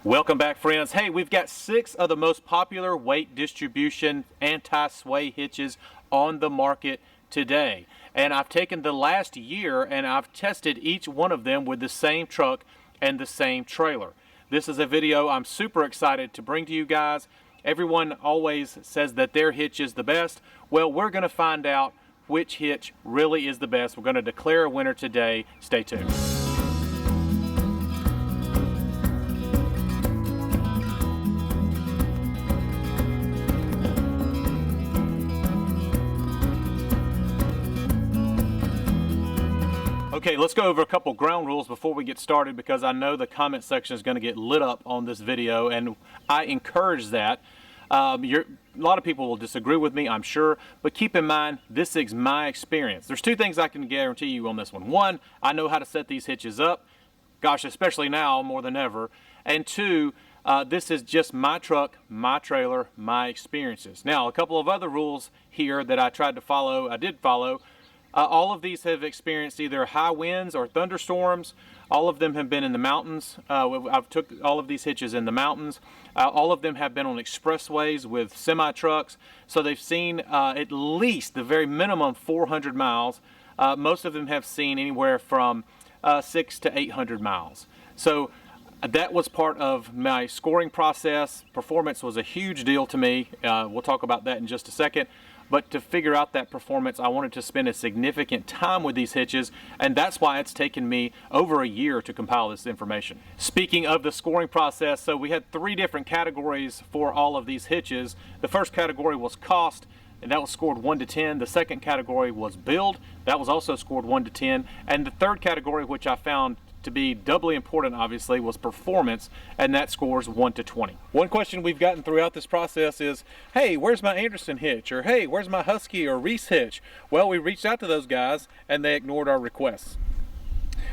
Welcome back, friends. Hey, we've got 6 of the most popular weight distribution anti-sway hitches on the market today. And I've taken the last year and I've tested each one of them with the same truck and the same trailer. This is a video I'm super excited to bring to you guys. Everyone always says that their hitch is the best. Well, we're going to find out which hitch really is the best. We're going to declare a winner today. Stay tuned. Okay, let's go over a couple ground rules before we get started, because I know the comment section is going to get lit up on this video, and I encourage that. A lot of people will disagree with me, I'm sure, but keep in mind, this is my experience. There's 2 things I can guarantee you on this one. 1, I know how to set these hitches up, gosh, especially now more than ever. And 2, this is just my truck, my trailer, my experiences. Now, a couple of other rules here that I did follow. All of these have experienced either high winds or thunderstorms. All of them have been in the mountains. I've took all of these hitches in the mountains. All of them have been on expressways with semi-trucks. So they've seen at least the very minimum 400 miles. Most of them have seen anywhere from 600 to 800 miles. So that was part of my scoring process. Performance was a huge deal to me. We'll talk about that in just a second. But to figure out that performance, I wanted to spend a significant time with these hitches, and that's why it's taken me over a year to compile this information. Speaking of the scoring process, so we had 3 different categories for all of these hitches. The first category was cost, and that was scored 1 to 10. The second category was build. That was also scored 1 to 10. And the third category, which I found to be doubly important, obviously, was performance, and that scores 1 to 20. One question we've gotten throughout this process is, hey, where's my Anderson hitch? Or hey, where's my Husky or Reese hitch? Well, we reached out to those guys and they ignored our requests.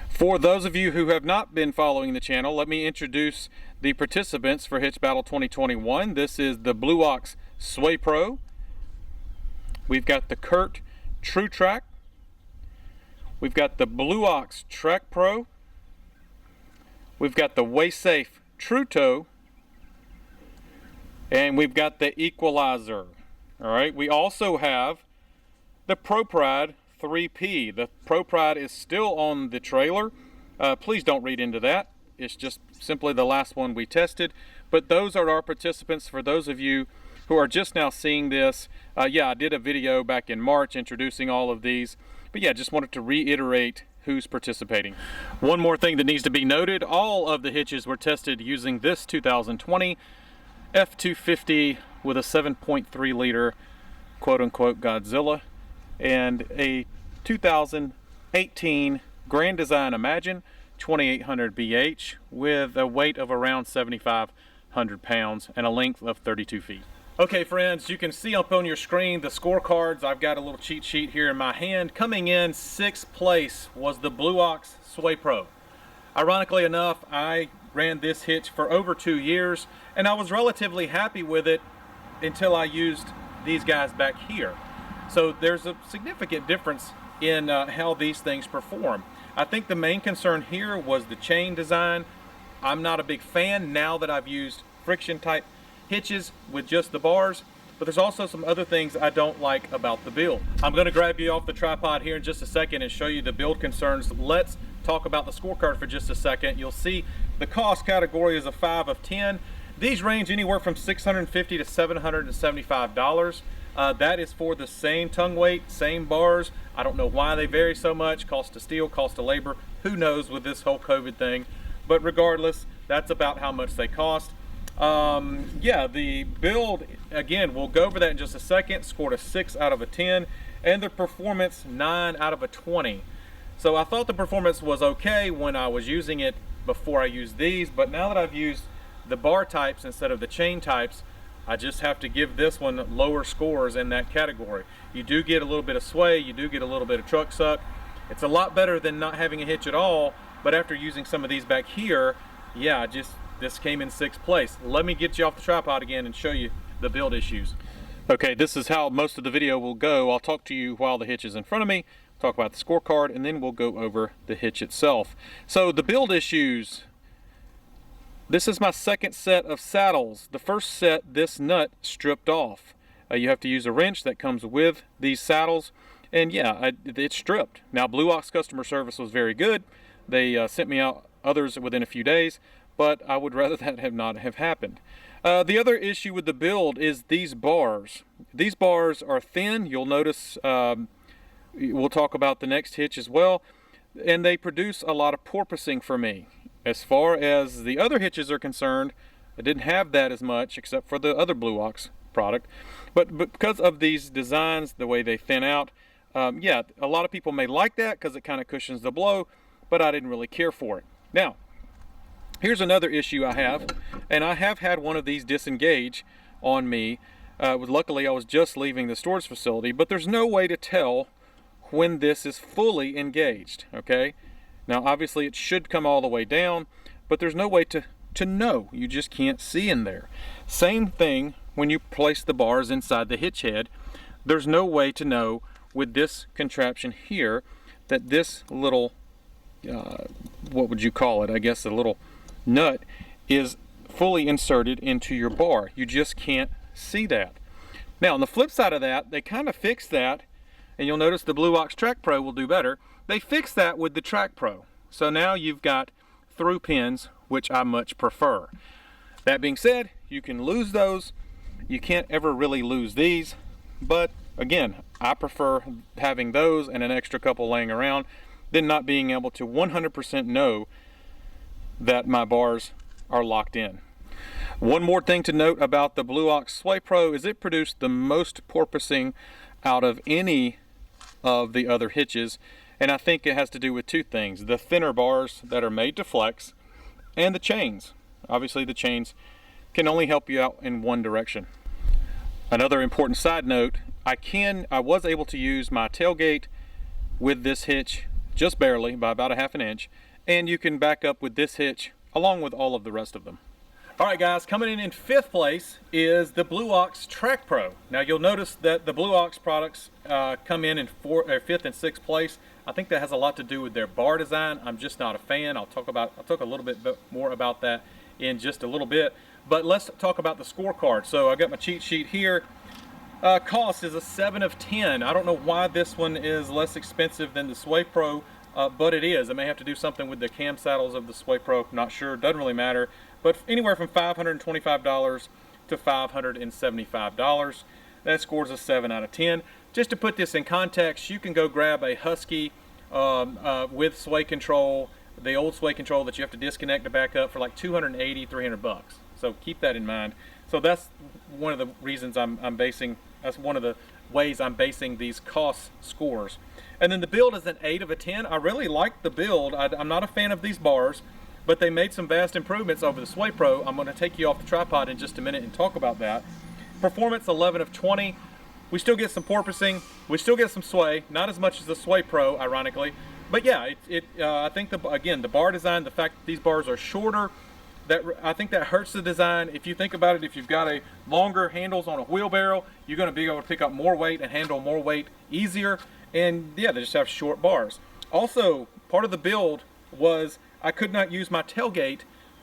For those of you who have not been following the channel, let me introduce the participants for Hitch Battle 2021. This is the Blue Ox Sway Pro. We've got the Kurt True Track. We've got the Blue Ox Track Pro. We've got the Waysafe True Toe, and we've got the Equalizer. All right, we also have the Pro Pride 3P. The Pro Pride is still on the trailer. Please don't read into that. It's just simply the last one we tested. But those are our participants. For those of you who are just now seeing this, yeah, I did a video back in March introducing all of these. But yeah, just wanted to reiterate who's participating. One more thing that needs to be noted, all of the hitches were tested using this 2020 F250 with a 7.3 liter quote-unquote Godzilla and a 2018 Grand Design Imagine 2800 BH with a weight of around 7,500 pounds and a length of 32 feet. Okay, friends, you can see up on your screen the scorecards. I've got a little cheat sheet here in my hand. Coming in 6th place was the Blue Ox Sway Pro. Ironically enough, I ran this hitch for over 2 years, and I was relatively happy with it until I used these guys back here. So there's a significant difference in how these things perform. I think the main concern here was the chain design. I'm not a big fan now that I've used friction type hitches with just the bars, but there's also some other things I don't like about the build. I'm going to grab you off the tripod here in just a second and show you the build concerns. Let's talk about the scorecard for just a second. You'll see the cost category is a 5 of 10. These range anywhere from $650 to $775. That is for the same tongue weight, same bars. I don't know why they vary so much. Cost of steel, cost of labor, who knows with this whole COVID thing. But regardless, that's about how much they cost. Yeah, the build, again, we'll go over that in just a second, scored a 6 out of a 10, and the performance 9 out of a 20. So I thought the performance was okay when I was using it before I used these, but now that I've used the bar types instead of the chain types, I just have to give this one lower scores in that category. You do get a little bit of sway, you do get a little bit of truck suck. It's a lot better than not having a hitch at all, but after using some of these back here, yeah, this came in 6th place. Let me get you off the tripod again and show you the build issues. Okay, this is how most of the video will go. I'll talk to you while the hitch is in front of me, talk about the scorecard, and then we'll go over the hitch itself. So the build issues, This is my second set of saddles. The first set, this nut stripped off. You have to use a wrench that comes with these saddles, and yeah, it's stripped. Now, Blue Ox customer service was very good. They sent me out others within a few days, but I would rather that have not have happened. The other issue with the build is these bars. These bars are thin. You'll notice, we'll talk about the next hitch as well, and they produce a lot of porpoising for me. As far as the other hitches are concerned, I didn't have that as much except for the other Blue Ox product. But because of these designs, the way they thin out, yeah, a lot of people may like that because it kind of cushions the blow, but I didn't really care for it. Now, here's another issue I have, and I have had one of these disengage on me. Luckily, I was just leaving the storage facility, but there's no way to tell when this is fully engaged, okay? Now, obviously, it should come all the way down, but there's no way to know. You just can't see in there. Same thing when you place the bars inside the hitch head. There's no way to know with this contraption here that this little, what would you call it? I guess a little nut is fully inserted into your bar. You just can't see that. Now, on the flip side of that, they kind of fixed that, and you'll notice the Blue Ox Track Pro will do better. They fixed that with the Track Pro. So now you've got through pins, which I much prefer. That being said, you can lose those. You can't ever really lose these, but again, I prefer having those and an extra couple laying around than not being able to 100% know that my bars are locked in. One more thing to note about the Blue Ox Sway Pro is it produced the most porpoising out of any of the other hitches, and I think it has to do with two things: the thinner bars that are made to flex and the chains. Obviously, the chains can only help you out in one direction. Another important side note, I was able to use my tailgate with this hitch just barely by about a ½ inch, and you can back up with this hitch along with all of the rest of them. All right, guys, coming in fifth place is the Blue Ox Track Pro. Now, you'll notice that the Blue Ox products come in fifth and sixth place. I think that has a lot to do with their bar design. I'm just not a fan. I'll talk a little bit more about that in just a little bit. But let's talk about the scorecard. So I got my cheat sheet here. Cost is a 7 of 10. I don't know why this one is less expensive than the Sway Pro, but it is. I may have to do something with the cam saddles of the Sway Pro. Not sure. Doesn't really matter. But anywhere from $525 to $575. That scores a 7 out of 10. Just to put this in context, you can go grab a Husky with sway control, the old sway control that you have to disconnect to back up, for like $280, $300. So keep that in mind. So that's one of the reasons that's one of the ways I'm basing these cost scores. And then the build is an 8 of a 10. I really like the build. I'm not a fan of these bars, but they made some vast improvements over the Sway Pro. I'm going to take you off the tripod in just a minute and talk about that. Performance, 11 of 20. We still get some porpoising. We still get some sway. Not as much as the Sway Pro, ironically. But yeah, I think, again, the bar design, the fact that these bars are shorter, I think that hurts the design. If you think about it, if you've got a longer handles on a wheelbarrow, you're going to be able to pick up more weight and handle more weight easier. And yeah, they just have short bars. Also, part of the build was I could not use my tailgate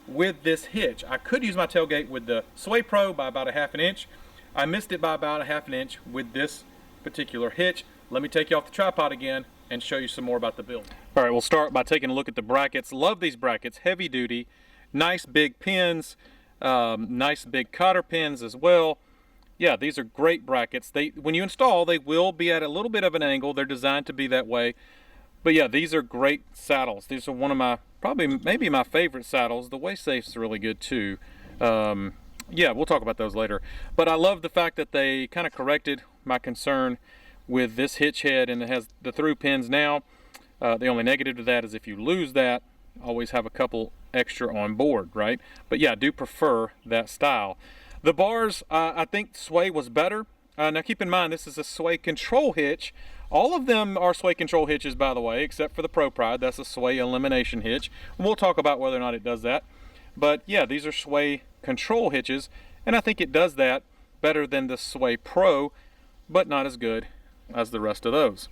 with this hitch. I could use my tailgate with the Sway Pro by about a ½ inch. I missed it by about a ½ inch with this particular hitch. Let me take you off the tripod again and show you some more about the build. All right, we'll start by taking a look at the brackets. Love these brackets, heavy duty, nice big pins, nice big cotter pins as well. Yeah, these are great brackets. When you install, they will be at a little bit of an angle. They're designed to be that way. But yeah, these are great saddles. These are one of my, maybe my favorite saddles. The waist safe's really good too. Yeah, we'll talk about those later. But I love the fact that they kind of corrected my concern with this hitch head, and it has the through pins now. The only negative to that is if you lose that, always have a couple extra on board, right? But yeah, I do prefer that style. The bars, I think Sway was better. Now keep in mind, this is a Sway control hitch. All of them are Sway control hitches, by the way, except for the Pro Pride. That's a Sway elimination hitch. We'll talk about whether or not it does that. But yeah, these are Sway control hitches, and I think it does that better than the Sway Pro, but not as good as the rest of those.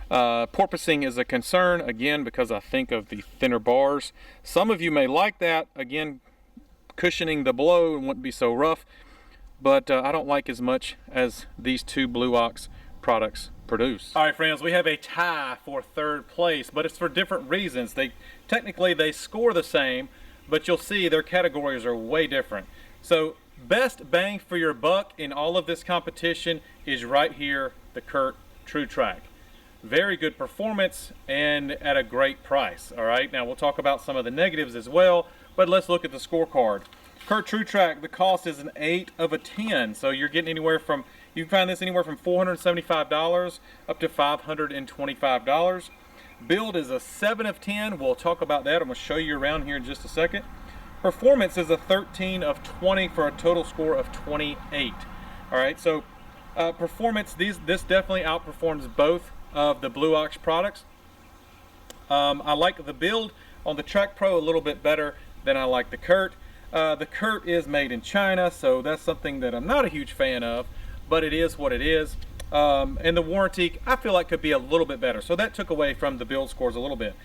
Porpoising is a concern, again, because I think of the thinner bars. Some of you may like that. Again, cushioning the blow and wouldn't be so rough, but I don't like as much as these two Blue Ox products produce. All right, friends, we have a tie for third place, but it's for different reasons. Technically they score the same, but you'll see their categories are way different. So best bang for your buck in all of this competition is right here, the Curt TrueTrack. Very good performance and at a great price. All right, now we'll talk about some of the negatives as well, but let's look at the scorecard. Curt TrueTrack, the cost is an 8 of a 10, so you're getting anywhere from, you can find this anywhere from $475 up to $525. Build is a 7 of 10. We'll talk about that. I'm going to show you around here in just a second. Performance is a 13 of 20 for a total score of 28. All right, so performance, this definitely outperforms both of the Blue Ox products. I like the build on the Track Pro a little bit better than I like the Curt. The Curt is made in China, so that's something that I'm not a huge fan of, but it is what it is. And the warranty, I feel like could be a little bit better. So that took away from the build scores a little bit.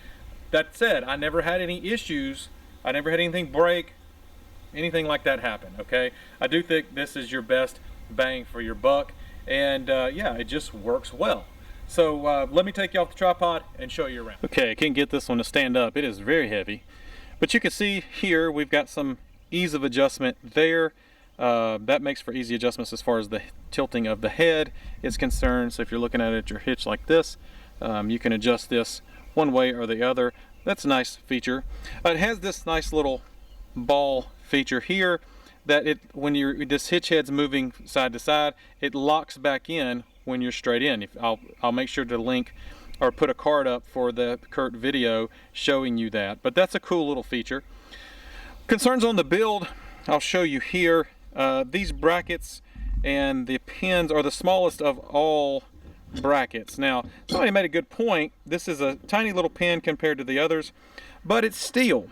That said, I never had any issues. I never had anything break, anything like that happen, okay? I do think this is your best bang for your buck. And yeah, it just works well. So let me take you off the tripod and show you around. Okay, I can't get this one to stand up. It is very heavy. But you can see here, we've got some ease of adjustment there. That makes for easy adjustments as far as the tilting of the head is concerned. So if you're looking at your hitch like this, you can adjust this one way or the other. That's a nice feature. It has this nice little ball feature here that when this hitch head's moving side to side, it locks back in when you're straight in. I'll make sure to link or put a card up for the Curt video showing you that. But that's a cool little feature. Concerns on the build, I'll show you here. These brackets and the pins are the smallest of all brackets. Now, somebody made a good point. This is a tiny little pin compared to the others, but it's steel.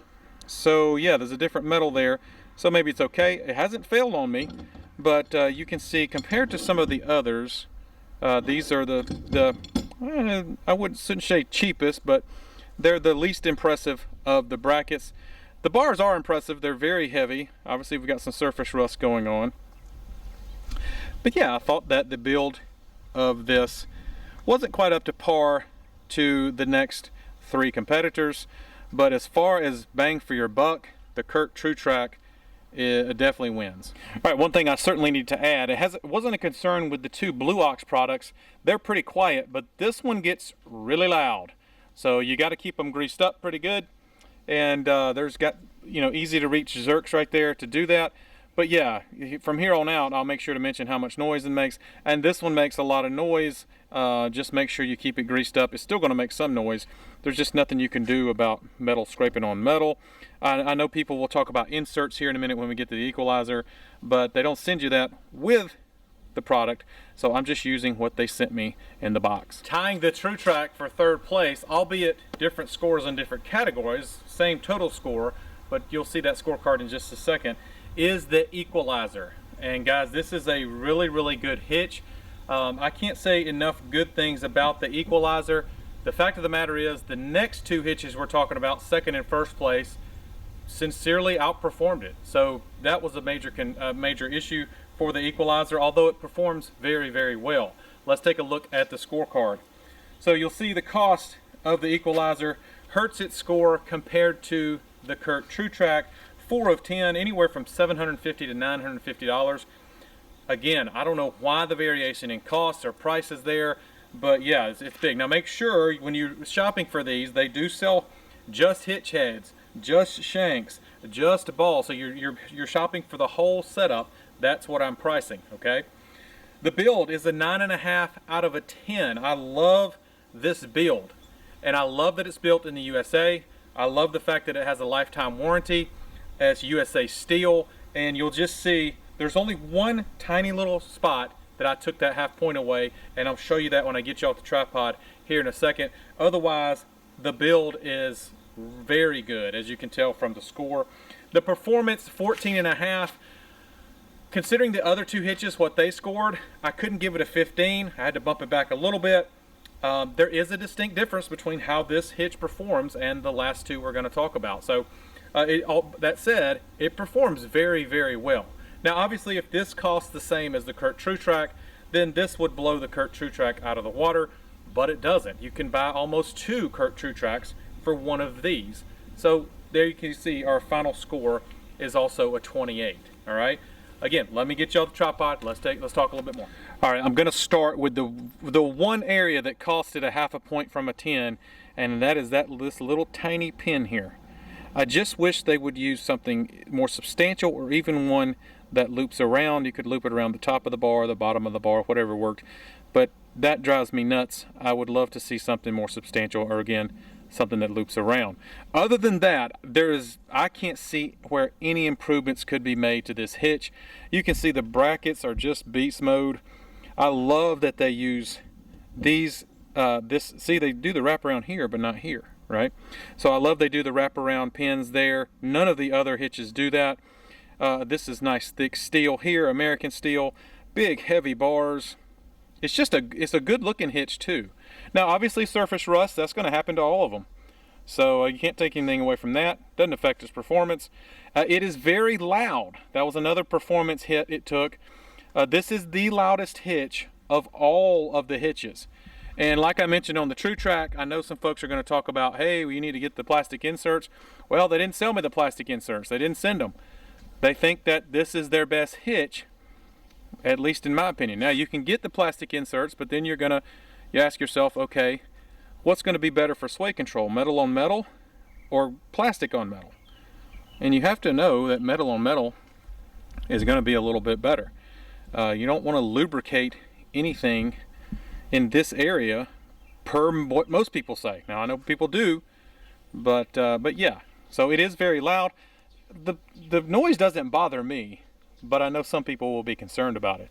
So yeah, there's a different metal there. So maybe it's okay. It hasn't failed on me, but you can see compared to some of the others, these are I wouldn't say cheapest, but they're the least impressive of the brackets. The bars are impressive. They're very heavy. Obviously, we've got some surface rust going on. But yeah, I thought that the build of this wasn't quite up to par to the next three competitors. But as far as bang for your buck, the Curt TrueTrack it definitely wins. All right, one thing I certainly need to add, it wasn't a concern with the two Blue Ox products. They're pretty quiet, but this one gets really loud. So you got to keep them greased up pretty good. And there's got, easy to reach zerks right there to do that. But yeah, from here on out, I'll make sure to mention how much noise it makes. And this one makes a lot of noise. Just make sure you keep it greased up. It's still going to make some noise. There's just nothing you can do about metal scraping on metal. I know people will talk about inserts here in a minute when we get to the equalizer, but they don't send you that with the product. So I'm just using what they sent me in the box. Tying the TrueTrack for third place, albeit different scores in different categories, same total score, but you'll see that scorecard in just a second, is the equalizer. And guys, this is a really, really good hitch. I can't say enough good things about the equalizer. The fact of the matter is, the next two hitches we're talking about, second and first place, sincerely outperformed it. So that was a major issue for the equalizer, although it performs very, very well. Let's take a look at the scorecard. So you'll see the cost of the equalizer hurts its score compared to the Curt TrueTrack. 4 of 10, anywhere from $750 to $950. Again, I don't know why the variation in costs or prices there, but yeah, it's big. Now make sure when you're shopping for these, they do sell just hitch heads, just shanks, just balls. So you're shopping for the whole setup. That's what I'm pricing, okay? The build is a 9.5 out of a 10. I love this build, and I love that it's built in the USA. I love the fact that it has a lifetime warranty. As USA steel, and you'll just see there's only one tiny little spot that I took that half point away, and I'll show you that when I get you off the tripod here in a second. Otherwise, the build is very good, as you can tell from the score. The performance, 14.5. Considering the other two hitches, what they scored, I couldn't give it a 15. I had to bump it back a little bit. There is a distinct difference between how this hitch performs and the last two we're going to talk about. So That said, it performs very, very well. Now obviously if this costs the same as the Kurt TrueTrack, then this would blow the Kurt TrueTrack out of the water, but it doesn't. You can buy almost 2 Kurt TrueTracks for one of these. So there you can see our final score is also a 28. All right. Again, let me get you all the tripod. Let's talk a little bit more. All right, I'm going to start with the one area that costed a half a point from a 10, and that is this little tiny pin here. I just wish they would use something more substantial, or even one that loops around. You could loop it around the top of the bar, the bottom of the bar, whatever worked. But that drives me nuts. I would love to see something more substantial, or again, something that loops around. Other than that, I can't see where any improvements could be made to this hitch. You can see the brackets are just beast mode. I love that they use these, see, they do the wraparound here, but not here, right? So I love they do the wraparound pins there. None of the other hitches do that. This is nice thick steel here, American steel, big heavy bars. It's a good looking hitch too. Now obviously surface rust, that's going to happen to all of them. So you can't take anything away from that. Doesn't affect its performance. It is very loud. That was another performance hit it took. This is the loudest hitch of all of the hitches. And like I mentioned on the TrueTrack, I know some folks are going to talk about, hey, you need to get the plastic inserts. Well, they didn't sell me the plastic inserts. They didn't send them. They think that this is their best hitch, at least in my opinion. Now you can get the plastic inserts, but then you ask yourself, okay, what's going to be better for sway control, metal on metal or plastic on metal? And you have to know that metal on metal is going to be a little bit better. You don't want to lubricate anything in this area per what most people say. Now I know people do, but yeah. So it is very loud. The noise doesn't bother me, but I know some people will be concerned about it.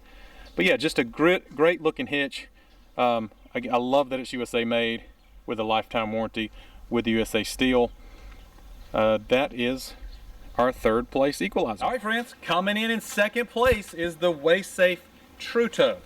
But yeah, just a great looking hitch. I love that it's USA made with a lifetime warranty with USA steel. That is our 3rd place equalizer. All right, friends, coming in second place is the WaySafe TrueTow.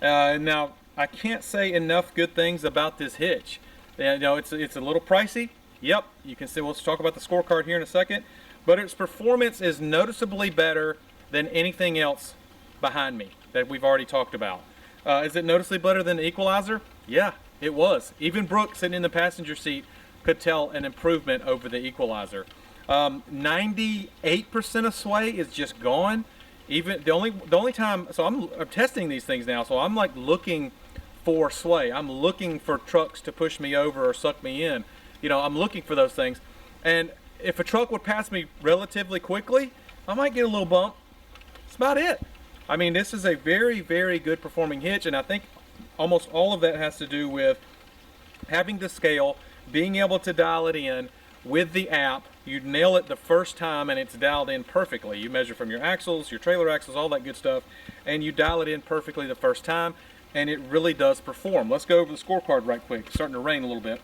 Now, I can't say enough good things about this hitch. You know, it's a little pricey. Yep, you can see. We'll talk about the scorecard here in a second. But its performance is noticeably better than anything else behind me that we've already talked about. Is it noticeably better than the equalizer? Yeah, it was. Even Brooke, sitting in the passenger seat, could tell an improvement over the equalizer. 98% of sway is just gone. Even the only time, so I'm testing these things now, so I'm like looking for sway. I'm looking for trucks to push me over or suck me in. You know, I'm looking for those things. And if a truck would pass me relatively quickly, I might get a little bump. That's about it. I mean, this is a very, very good performing hitch, and I think almost all of that has to do with having the scale, being able to dial it in with the app. You nail it the first time and it's dialed in perfectly. You measure from your axles, your trailer axles, all that good stuff, and you dial it in perfectly the first time, and it really does perform. Let's go over the scorecard right quick. It's starting to rain a little bit.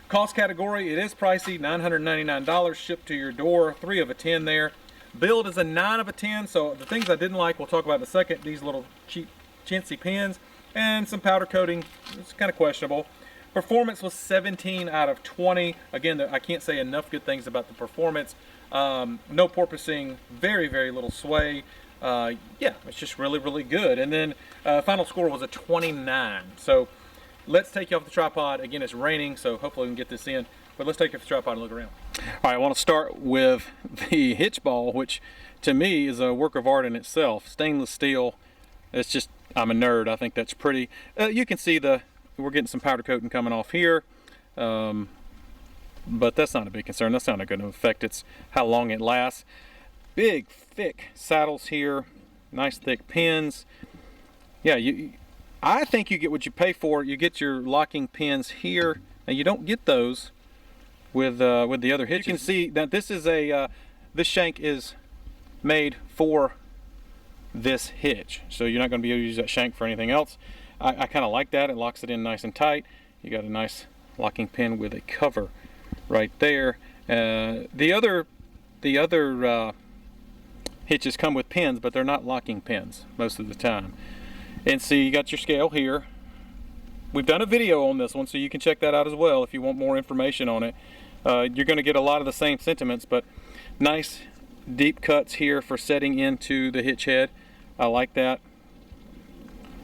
Cost category, it is pricey, $999 shipped to your door, 3 of a 10 there. Build is a 9 of a 10, so the things I didn't like, we'll talk about in a second. These little cheap chintzy pins and some powder coating, it's kind of questionable. Performance was 17 out of 20. Again, I can't say enough good things about the performance. No porpoising, very, very little sway. Yeah, it's just really, really good. And then final score was a 29. So let's take you off the tripod. Again, it's raining, so hopefully we can get this in. But let's take you off the tripod and look around. All right, I want to start with the hitch ball, which to me is a work of art in itself. Stainless steel. It's just, I'm a nerd. I think that's pretty. You can see we're getting some powder coating coming off here. But that's not a big concern. That's not going to affect how long it lasts. Big, thick saddles here. Nice thick pins. Yeah, I think you get what you pay for. You get your locking pins here. Now you don't get those with the other hitches. You can see that this is this shank is made for this hitch, so you're not going to be able to use that shank for anything else. I kind of like that. It locks it in nice and tight. You got a nice locking pin with a cover right there. The other hitches come with pins, but they're not locking pins most of the time. And see, you got your scale here. We've done a video on this one, so you can check that out as well if you want more information on it. You're going to get a lot of the same sentiments, but Nice deep cuts here for setting into the hitch head. I like that.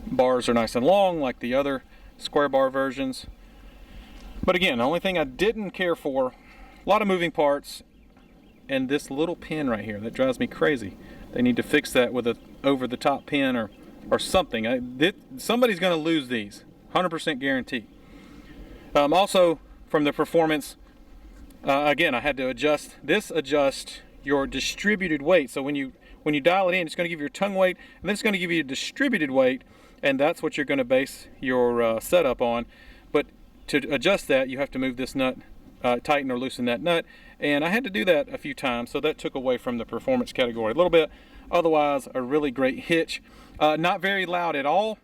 Bars are nice and long like the other square bar versions. But again, the only thing I didn't care for, a lot of moving parts, and this little pin right here, that drives me crazy. They need to fix that with a over the top pin or something. Somebody's gonna lose these, 100% guarantee. Also, from the performance, again, I had to adjust your distributed weight. So when you dial it in, it's going to give you your tongue weight, and then it's going to give you a distributed weight, and that's what you're going to base your setup on. But to adjust that, you have to move this nut, tighten or loosen that nut, and I had to do that a few times, so that took away from the performance category a little bit. Otherwise, a really great hitch. Not very loud at all,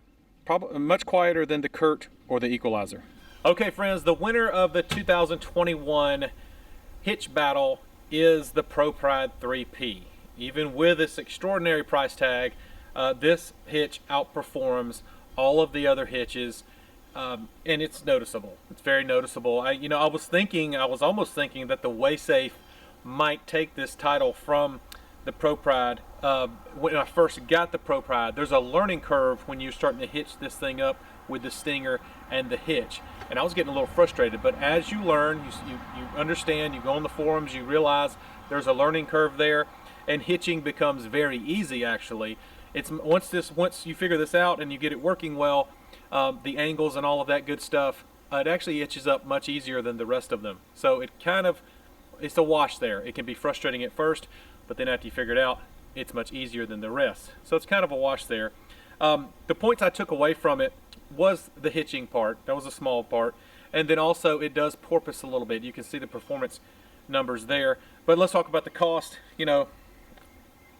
probably much quieter than the Curt or the Equalizer. Okay friends, the winner of the 2021 hitch battle is the ProPride 3P. Even with this extraordinary price tag, this hitch outperforms all of the other hitches, and it's noticeable. It's very noticeable. I was almost thinking that the WaySafe might take this title from the ProPride. When I first got the ProPride, there's a learning curve when you're starting to hitch this thing up with the stinger and the hitch, and I was getting a little frustrated. But as you learn, you understand, you go on the forums, you realize there's a learning curve there, and hitching becomes very easy. Actually, it's once you figure this out and you get it working well, the angles and all of that good stuff, it actually hitches up much easier than the rest of them. So it's a wash there. It can be frustrating at first, but then after you figure it out, it's much easier than the rest. So it's kind of a wash there. The points I took away from it was the hitching part. That was a small part. And then also it does porpoise a little bit. You can see the performance numbers there. But let's talk about the cost. You know,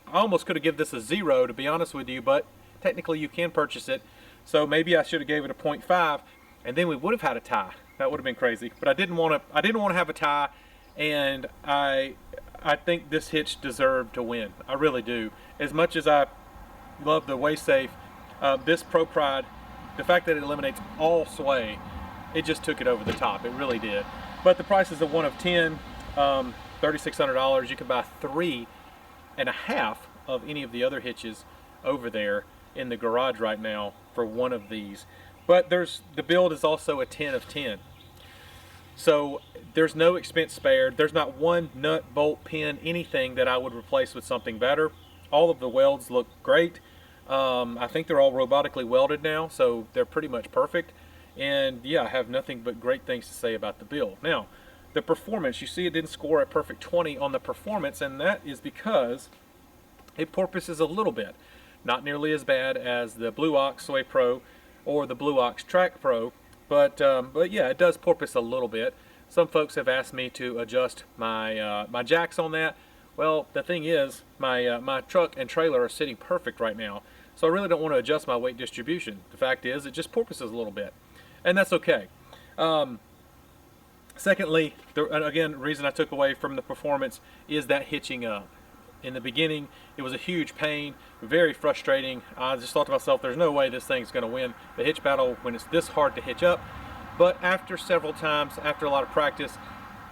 I almost could have given this a 0, to be honest with you, but technically you can purchase it. So maybe I should have gave it a 0.5, and then we would have had a tie. That would have been crazy. But I didn't want to have a tie, and I think this hitch deserved to win. I really do. As much as I love the WaySafe, this ProPride, the fact that it eliminates all sway, it just took it over the top. It really did. But the price is a 1 of 10, $3,600. You can buy 3.5 of any of the other hitches over there in the garage right now for one of these. But the build is also a 10 of 10. So there's no expense spared. There's not one nut, bolt, pin, anything that I would replace with something better. All of the welds look great. I think they're all robotically welded now, so they're pretty much perfect. And yeah, I have nothing but great things to say about the build. Now, the performance, you see it didn't score a perfect 20 on the performance, and that is because it porpoises a little bit. Not nearly as bad as the Blue Ox Sway Pro or the Blue Ox Track Pro, but yeah, it does porpoise a little bit. Some folks have asked me to adjust my my jacks on that. Well, the thing is, my truck and trailer are sitting perfect right now, so I really don't want to adjust my weight distribution. The fact is, it just porpoises a little bit, and that's okay. Secondly, again, the reason I took away from the performance is that hitching up. In the beginning, it was a huge pain, very frustrating. I just thought to myself, there's no way this thing's going to win the hitch battle when it's this hard to hitch up. But after several times, after a lot of practice,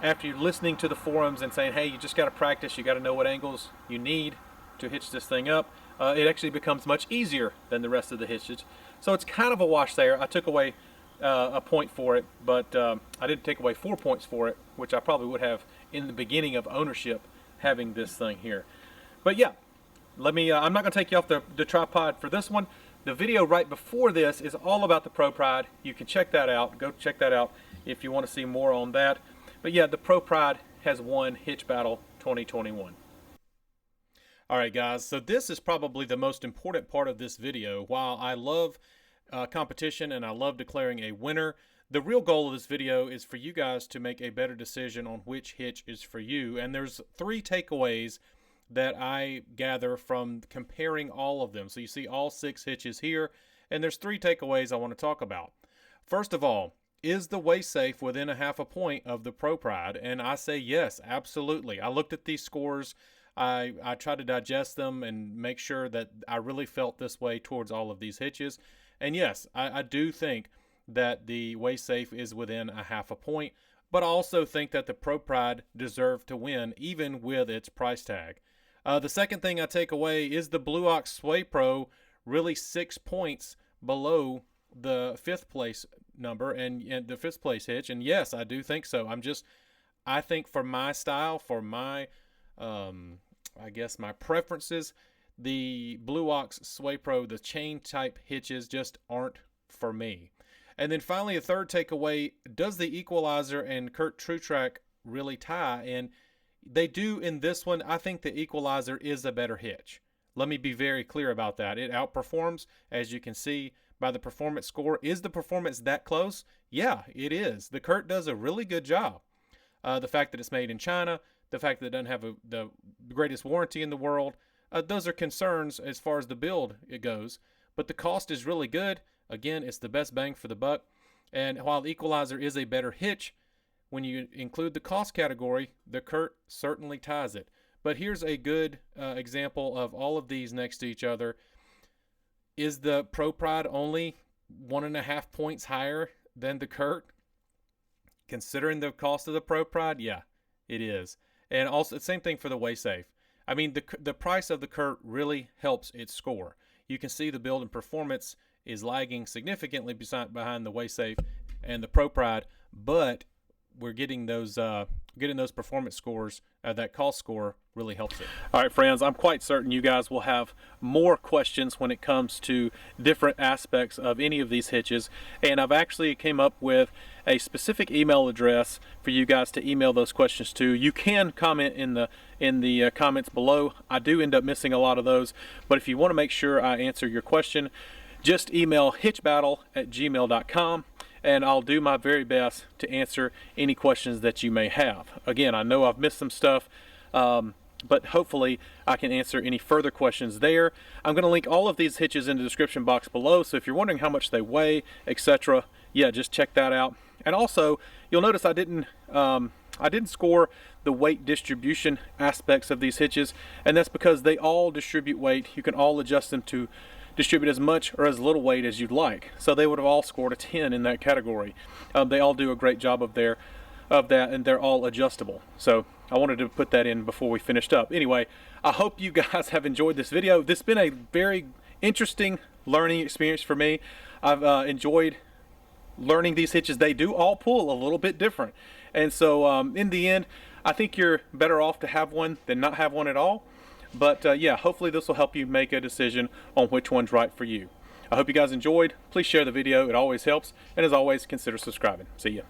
after you're listening to the forums and saying, hey, you just got to practice, you got to know what angles you need to hitch this thing up, it actually becomes much easier than the rest of the hitches. So it's kind of a wash there. I took away a point for it, but I didn't take away 4 points for it, which I probably would have in the beginning of ownership having this thing here. But yeah, let me, I'm not going to take you off the tripod for this one. The video right before this is all about the ProPride. You can check that out. Go check that out if you want to see more on that. But yeah, the ProPride has won Hitch Battle 2021. All right, guys, so this is probably the most important part of this video. While I love competition and I love declaring a winner, the real goal of this video is for you guys to make a better decision on which hitch is for you. And there's 3 takeaways that I gather from comparing all of them. So you see all 6 hitches here, and there's 3 takeaways I want to talk about. First of all, is the WaySafe within a half a point of the ProPride? And I say yes, absolutely. I looked at these scores. I tried to digest them and make sure that I really felt this way towards all of these hitches. And yes, I do think that the WaySafe is within a half a point but I also think that the Pro Pride deserved to win, even with its price tag. The second thing I take away is the Blue Ox Sway Pro really 6 points below the 5th place number and the 5th place hitch. And yes, I do think so. I think for my style, for my, I guess my preferences, the Blue Ox Sway Pro, the chain type hitches just aren't for me. And then finally, a third takeaway, does the Equalizer and Kurt True Track really tie? And they do in this one. I think the Equalizer is a better hitch. Let me be very clear about that. It outperforms, as you can see by the performance score. Is the performance that close? Yeah, it is. The Kurt does a really good job. The fact that it's made in China, the fact that it doesn't have the greatest warranty in the world, those are concerns as far as the build it goes. But the cost is really good. Again, it's the best bang for the buck. And while the Equalizer is a better hitch, when you include the cost category, the Kurt certainly ties it. But here's a good example of all of these next to each other. Is the Pro Pride only 1.5 points higher than the Kurt? Considering the cost of the Pro Pride, yeah, it is. And also, same thing for the WaySafe. I mean, the price of the Kurt really helps its score. You can see the build and performance is lagging significantly behind the WaySafe and the Pro Pride, but we're getting those performance scores. That cost score really helps it. All right, friends, I'm quite certain you guys will have more questions when it comes to different aspects of any of these hitches, and I've actually came up with a specific email address for you guys to email those questions to. You can comment in the comments below. I do end up missing a lot of those, but if you want to make sure I answer your question, just email hitchbattle@gmail.com. and I'll do my very best to answer any questions that you may have. Again, I know I've missed some stuff, but hopefully I can answer any further questions there. I'm going to link all of these hitches in the description box below, so if you're wondering how much they weigh, etc., yeah, just check that out. And also, you'll notice I didn't score the weight distribution aspects of these hitches, and that's because they all distribute weight. You can all adjust them to distribute as much or as little weight as you'd like. So they would have all scored a 10 in that category. They all do a great job of that, and they're all adjustable. So I wanted to put that in before we finished up. Anyway, I hope you guys have enjoyed this video. This has been a very interesting learning experience for me. I've enjoyed learning these hitches. They do all pull a little bit different. And so in the end, I think you're better off to have one than not have one at all. But yeah, hopefully this will help you make a decision on which one's right for you. I hope you guys enjoyed. Please share the video. It always helps. And as always, consider subscribing. See ya.